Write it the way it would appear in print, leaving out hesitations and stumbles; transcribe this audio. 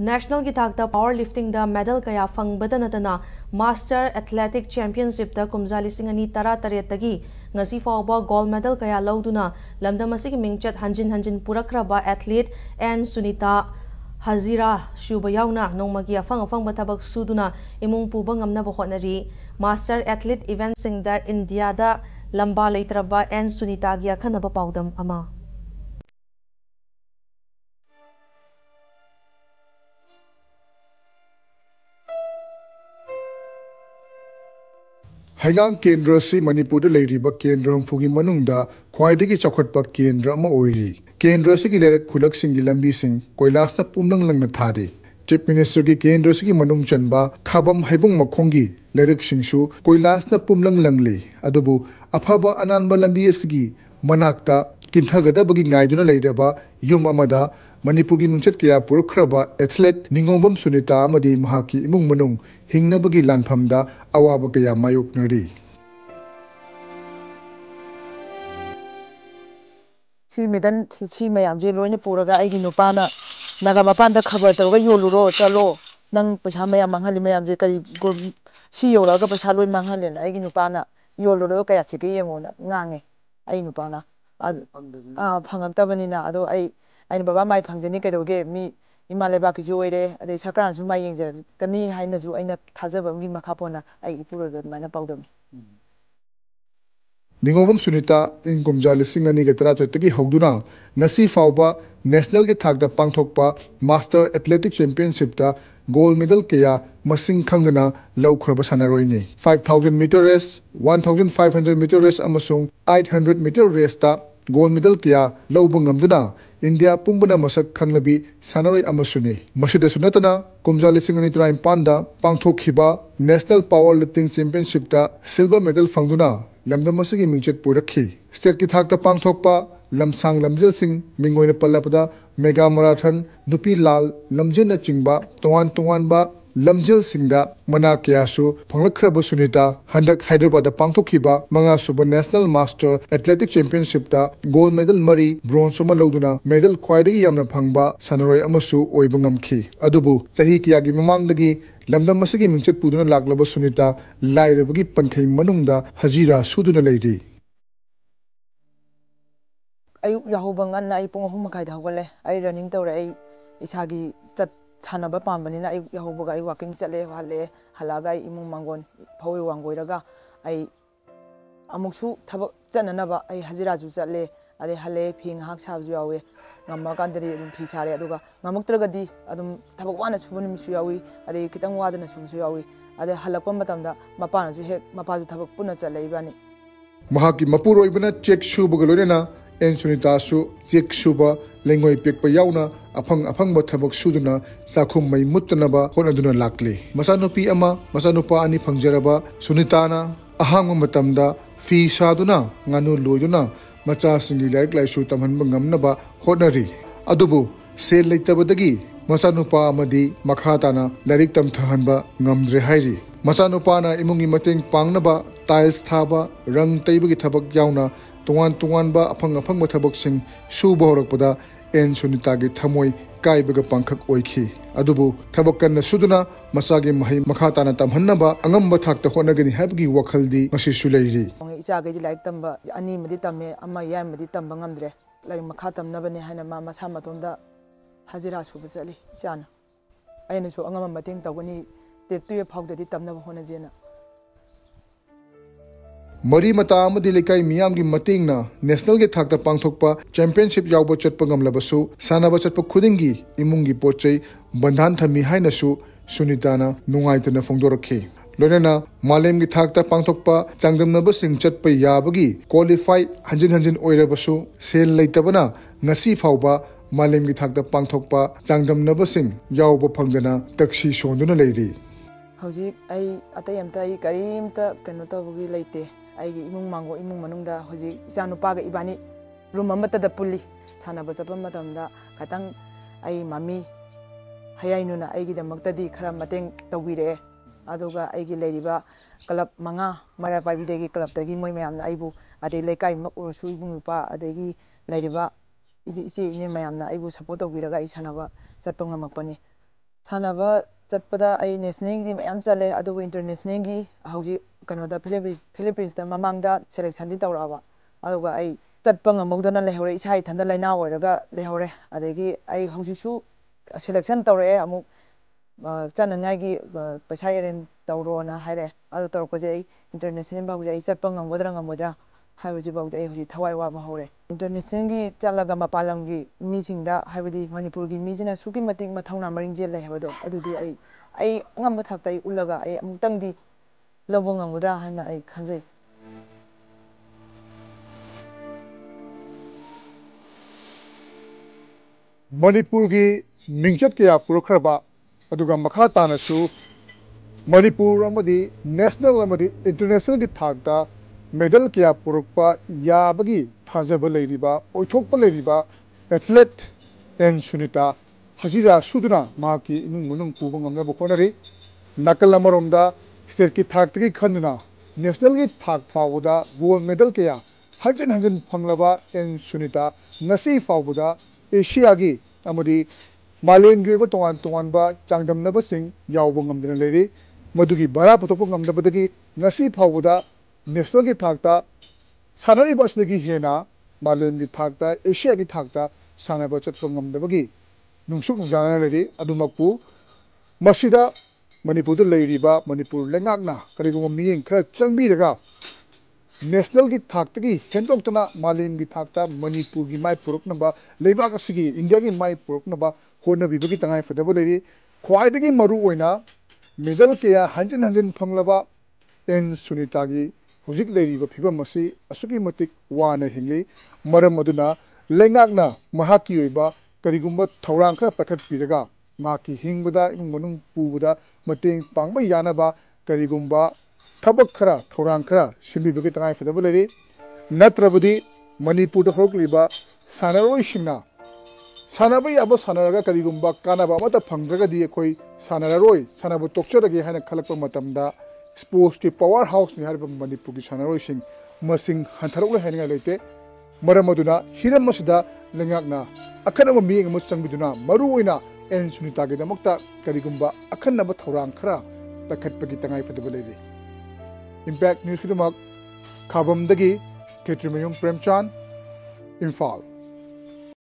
National ki thakta powerlifting da medal kaya fangbada natana Master Athletic Championship da kumjali singani tara taretagi ngasi fawba gold medal kaya lauduna lamdam asigi mingchat hanjin purakraba athlete and Sunita Hazira Shubayauna nongmagi afang bathabak suduna imung puba ngamnaba hotnari Master Athlete Event singda India da lamba leitraba and Sunita gi akhanaba paudam ama Haigang Kendra si Manipur leiriba Kendra Humphugi manungda khwaidagi chawkhatpa Kendra ama oiri. Kendra si gilerak khulak singi lambi sing koilasta pumlang langna thadi. Chief Minister ki Kendra si manung chanba khabam haibung makhongi lerik singsu koilasta pumlang langli. Adubu afaba ananba lambi asigi manakta kinthagada ngaiduna leiraba yum amada Manipuri nungchat kaya purukhraba athlete Ningombam Sunita amadi mahaki imung manung hingnabagi lanphamda awaba kaya mayoknari. Si medan si mayam je loine puraga aigi nupana naga mapanda khabar tawga yoluro chalo nang paisa mayam manghali mayam je kari si yolaga paisa loi manghalen aigi nupana yoluro kaya chike yengona ngange ai nupana phangaktabanina ado ai baba mai phangjani kaidoge mi imaleba kiju oire ade sakran su mai yengjer kani haina ju aina thajaba mi makhapona ai puraga mana paudam Ningombam Sunita in kumjali singani gatara chatagi hogduna nasi fawba national ke thakda pangthokpa Master Athletic Championship ta gold medal kaya masing khangana laukraba sanaroini 5000 meter race 1500 meter race amasung 800 meter race ta gold medal kaya lauba ngamduna India pumbana masak khanglabi sanaroi amasuni masida sunatana kumjali singani train panda pangthokhiba National Powerlifting Championship ta silver medal fangduna lamdam asigi mingchet purakhi state ki thakta pangthokpa lamsang lamjel sing mingoina palapada mega marathon nupi lal lamjel na chingba tongan ba lamjel singda mana kyasu phanglakraba Sunita handak Hyderabad da pangthokhiba manga suba National Master Athletic Championship ta gold medal mari bronze suma loduna medal khwaidagi yamna phangba sanaroi amasu oiba ngamkhi adubu chahi kiyagi mamangdagi lamdam asigi mingchet puduna laklaba Sunita lairabagi panthai manungda Hazira suduna leidi ayuk yahubangan na ay pung ahum makai dahawale ay running tawre ay isagi chat sanaba pambanina ay yahubaga ay walking chale halaga ay imung mangon phawi wangoiraga ay amuksu thabak chananaba ay Hazira ju chale ade hale phing hak sabju yawe ngamma kandari dum phi sare aduga ngamuktragadi adum thabak wana subani misu yawi ade kitang wadana sumsu yawi ade halakpa matamda mapana ju hek mapaju thabak puna chale ibani mahaki mapuro ibana check shuba galorena en Sunita su check shuba lengoi pekpa yauna afang bathabak suduna sakhum mai muttanaba honaduna lakli masanupi ama masanupa ani phangjaraba Sunitana ahang matamda fi saduna nganu loiduna macha singi laik laisu tamhanba ngamnaba honari adubu sel leitabadagi masanupa amadi makhatana larik tamthahanba ngamdre hairi masanupana imungi mateng pangnaba tiles thaba rang taibagi thabak yauna tungan ba afang thabak sing suba horakpada en Sunita gi thamoi kaibaga pangkhak oikhi adubu thabak kan suduna masagi mahai makhatana tamhannaba angamba thakta honagani habgi wakhaldi masi suleiri isa ge laik tamba ani madi tamme ama yai madi tamba ngamdre laik makha tamnabane haina ma masa matonda Hazira suba chali chana aina su angama mateng tawani te tuye phawdadi tamnaba honajena Mari mata amadi lekai miyamgi matingna national ge thakta pangthokpa championship yawba chatpa ngamlabasu sanaba chatpa khudingi imungi pochai bandhan thami hainasu Sunitana nungaitana phongdorakhi loinana malem gi thakta pangthokpa changdamnaba sing chatpa yabagi qualify hanjin oirabasu sel leitabana ngasi phawba malem gi thakta pangthokpa changdamnaba sing yawba phangdana takshi sonduna leiri hauji ai atayamta ai karimta kanu tawgi leite ai imung mango imung manungda hoji janupaga ibani room amata da pulli sanaba chapa matamda katang ai mami hayainuna aigi damakta di khara mateng tawire aduga aigi leiriba club manga mara pabidegi club tagi moi mayamna aibu ade lekai mak ursu ibung pa adegi leiriba idi isi ni mayamna aibu support tawiraga ai sanaba chatpa ngamakpani ꯁꯥꯟꯅꯕ ꯆꯠꯄꯗ ꯑꯩ ꯅꯦꯁꯅꯦꯜꯒꯤ ꯃꯌꯥꯝ ꯆꯠꯂꯦ ꯑꯗꯨꯕꯨ ꯏꯟꯇꯔꯅꯦꯁꯅꯦꯜꯒꯤ ꯍꯧꯖꯤꯛ ꯀꯩꯅꯣꯗ ꯐꯤꯂꯤꯄꯤꯟꯁꯇ ꯃꯃꯥꯡꯗ ꯁꯦꯂꯦꯛꯁꯟꯗꯤ ꯇꯧꯔꯛꯑꯕ ꯑꯗꯨꯒ ꯑꯩ ꯆꯠꯄ ꯉꯝꯍꯧꯗꯅ ꯂꯩꯍꯧꯔꯦ ꯏꯁꯥ ꯏꯊꯟꯗ ꯂꯩꯅꯥ ꯑꯣꯏꯔꯒ ꯂꯩꯍꯧꯔꯦ ꯑꯗꯒꯤ ꯑꯩ ꯍꯧꯖꯤꯛꯁꯨ ꯁꯦꯂꯦꯛꯁꯟ ꯇꯧꯔꯛꯑꯦ ꯑꯃꯨꯛ ꯆꯠꯅꯉꯥꯏꯒꯤ ꯄꯩꯁꯥ ꯑꯦꯔꯦꯟꯖ ꯇꯧꯔꯣꯅ ꯍꯥꯏꯔꯛꯑꯦ ꯑꯗꯨ ꯇꯧꯔꯛꯄꯁꯦ ꯑꯩ ꯏꯟꯇꯔꯅꯦꯁꯅꯦꯜ ꯐꯥꯎꯁꯦ ꯑꯩ ꯆꯠꯄ ꯉꯝꯒꯗ꯭ꯔꯥ ꯍꯥꯏꯕꯁꯤꯐꯥꯎꯗꯤ ꯑꯩ ꯍꯧꯖꯤꯛ ꯊꯋꯥꯏ ꯋꯥꯕ ꯍꯧꯔꯦ ꯏꯟꯇꯔꯅꯦꯁꯅꯦꯜꯒꯤ ꯆꯠꯂꯒ ꯃꯄꯥꯟ ꯂꯝꯒꯤ ꯃꯤꯁꯤꯡꯗ ꯍꯥꯏꯕꯗꯤ ꯃꯅꯤꯄꯨꯔꯒꯤ ꯃꯤꯁꯤꯅ ꯑꯁꯨꯛꯀꯤ ꯃꯇꯤꯛ ꯃꯊꯧꯅꯥ ꯃꯔꯤꯡꯖꯦꯜ ꯂꯩ ꯍꯥꯏꯕꯗꯣ ꯑꯗꯨꯗꯤ ꯑꯩ ꯑꯉꯝꯕ ꯊꯥꯛꯇ ꯑꯩ ꯎꯠꯂꯒ ꯑꯩ ꯑꯃꯨꯛꯇꯪꯗꯤ ꯂꯧꯕ ꯉꯝꯒꯗ꯭ꯔꯥ ꯍꯥꯏꯅ ꯑꯩ ꯈꯟꯖꯩ ꯃꯅꯤꯄꯨꯔꯒꯤ ꯃꯤꯡꯆꯠ ꯀꯌꯥ ꯄꯨꯔꯛꯈ꯭ꯔꯕ ꯑꯗꯨꯒ ꯃꯈꯥ ꯇꯥꯅꯁꯨ ꯃꯅꯤꯄꯨꯔ ꯑꯃꯗꯤ ꯅꯦꯁꯅꯦꯜ ꯑꯃꯗꯤ ꯏꯟꯇꯔꯅꯦꯁꯅꯦꯜꯒꯤ ꯊꯥꯛꯇ ꯃꯦꯗꯜ ꯀꯌꯥ ꯄꯨꯔꯛꯄ ꯌꯥꯕꯒꯤ ꯊꯥꯖꯕ ꯂꯩꯔꯤꯕ ꯑꯣꯏꯊꯣꯛꯄ ꯂꯩꯔꯤꯕ ꯑꯦꯊ꯭ꯂꯦꯠ ꯑꯦꯟ ꯁꯨꯅꯤꯇꯥ ꯍꯖꯤꯔꯥ ꯁꯨꯗꯨꯅ ꯃꯍꯥꯛꯀꯤ ꯏꯃꯨꯡ ꯃꯅꯨꯡ ꯄꯨꯕ ꯉꯝꯅꯕ ꯍꯣꯠꯅꯔꯤ ꯅꯥꯀꯜ ꯑꯃꯔꯣꯝꯗ ꯁ꯭ꯇꯦꯠꯀꯤ ꯊꯥꯛꯇꯒꯤ ꯈꯟꯗꯨꯅ ꯅꯦꯁꯅꯦꯜꯒꯤ ꯊꯥꯛ ꯐꯥꯎꯕꯗ ꯒꯣꯜ ꯃꯦꯗꯜ ꯀꯌꯥ ꯍꯟꯖꯤꯟ ꯍꯟꯖꯤꯟ ꯐꯪꯂꯕ ꯑꯦꯟ ꯁꯨꯅꯤꯇꯥ ꯉꯁꯤ ꯐꯥꯎꯕꯗ एशियागी मालेंगी तोान तोानबा चांगदमनबसिंग यावबो ngamdana लेरी मदुगी बरा पुथोकपो ngamdabadagi ngasi फावबदा नेशनल की थाकता सानरी बसदगी हेना मालेंगी थाकता एशिया की थाकता सानबा चटपो ngamdabagi नुंगसुक नुंजाना लेरी अदुमकपु मसिदा मणिपुर लेरीबा मणिपुर लेंगाकना करिगुम मियें खरा चंगबिरगा नेशनल की थाकतगी हेंदोक्तना मालेम की थाकता मणिपुर की माय पुरकनबा लेबाक असगी इंडिया की माय पुरकनबा होनबिबगी तंगाय फदबो लेरी ख्वाइदगी मरु ओइना मेडल कया हंजन हंजन फंगलबा एन सुनीता की हुजिक लेरीबा फिबम मसी असुकी मतिक वाना हिंगली मरम अदुना लेंगाकना महाकी ओइबा करिगुम्बा थौरांग खरा पखत पिरगा माकी हिंगबदा इमुंग मनुंग पुबदा मतेंग पांगबा यानबा करिगुम्बा थबक खरा थौरांग खरा सिंबिबगी तंगाय फदबो लेरी नत्रबदी मणिपुर द होकलिबा सानरोय सिंगना सानबा याबा सानरगा करिगुम्बा कानाबा अमता फंगद्रगदी अखोय सानररोय सानबो तोक्चरगे हाना खलकपा मतमदा स्पोर्ट्स की पावर हाउस नि हरबा मणिपुर की सानरोय सिंग मसिंग हंथरौले हानिगा लेते मरम अदुना हिरम मसिदा लेंगाकना अखनबा मियेंग म संगबिदुना मरु ओइना एन सुनीता के दमकता करिगुम्बा अखनबा थौरांग खरा तखतपगी तंगाय फदबो लेरी इम्पैक्ट न्यूज़ की खाबमदगी खेत्रीमयुंग प्रेमचांद इम्फाल।